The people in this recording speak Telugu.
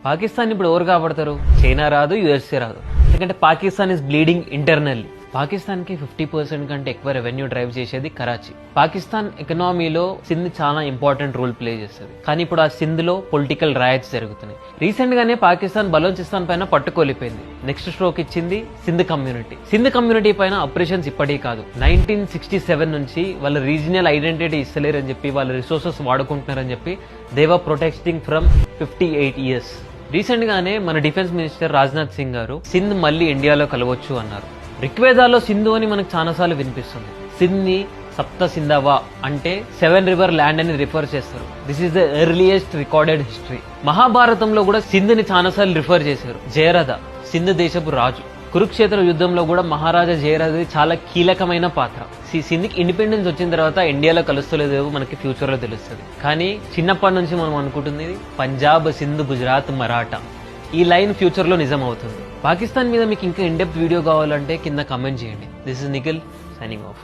పాకిస్తాన్ ఇప్పుడు ఎవరు కాపాడతారు? చైనా రాదు, యుఎస్ఏ రాదు. ఎందుకంటే Pakistan is bleeding internally. Pakistan కి 50% కంటే ఎక్కువ రెవెన్యూ డ్రైవ్ చేసేది కరాచీ. పాకిస్తాన్ ఎకనామీలో సింధ్ చాలా ఇంపార్టెంట్ రోల్ ప్లే చేస్తుంది. కానీ ఇప్పుడు ఆ సింధ్ లో పొలిటికల్ రాయట్స్ జరుగుతున్నాయి. రీసెంట్ గానే పాకిస్తాన్ బలోచిస్తాన్ పైన పట్టుకోలిపోయింది. నెక్స్ట్ స్ట్రోక్ ఇచ్చింది సింధ్ కమ్యూనిటీ. సింధ్ కమ్యూనిటీ పైన ఆపరేషన్స్ ఇప్పటికీ కాదు, 1967 నుంచి వాళ్ళ రీజనల్ ఐడెంటిటీ ఇస్తలేరని చెప్పి, వాళ్ళ రిసోర్సెస్ వాడుకుంటున్నారని చెప్పి they were protecting from 58 years. Recent గానే మన డిఫెన్స్ మినిస్టర్ రాజ్నాథ్ సింగ్ గారు సింధ్ మళ్ళీ ఇండియాలో కలవచ్చు అన్నారు. రిక్వేదాలో సింధు అని మనకు చాలాసార్లు వినిపిస్తుంది. సింధ్ ని సప్త సింధవా అంటే 7 river ల్యాండ్ అని రిఫర్ చేస్తారు. This is the earliest recorded history. మహాభారతంలో కూడా సింధ్ ని చాలాసార్లు రిఫర్ చేశారు. జయరథ సింధ్ దేశపు రాజు. కురుక్షేత్ర యుద్ధంలో కూడా మహారాజా జయరథది చాలా కీలకమైన పాత్ర. సింధ్కి ఇండిపెండెన్స్ వచ్చిన తర్వాత ఇండియాలో కలుస్తలేదో మనకి ఫ్యూచర్ లో తెలుస్తుంది. కానీ చిన్నప్పటి నుంచి మనం అనుకుంటుంది పంజాబ్, సింధ్, గుజరాత్, మరాఠా. ఈ లైన్ ఫ్యూచర్ లో నిజం అవుతుంది. పాకిస్తాన్ మీద మీకు ఇంకా ఇన్ డెప్త్ వీడియో కావాలంటే కింద కమెంట్ చేయండి. This is Nikhil signing off.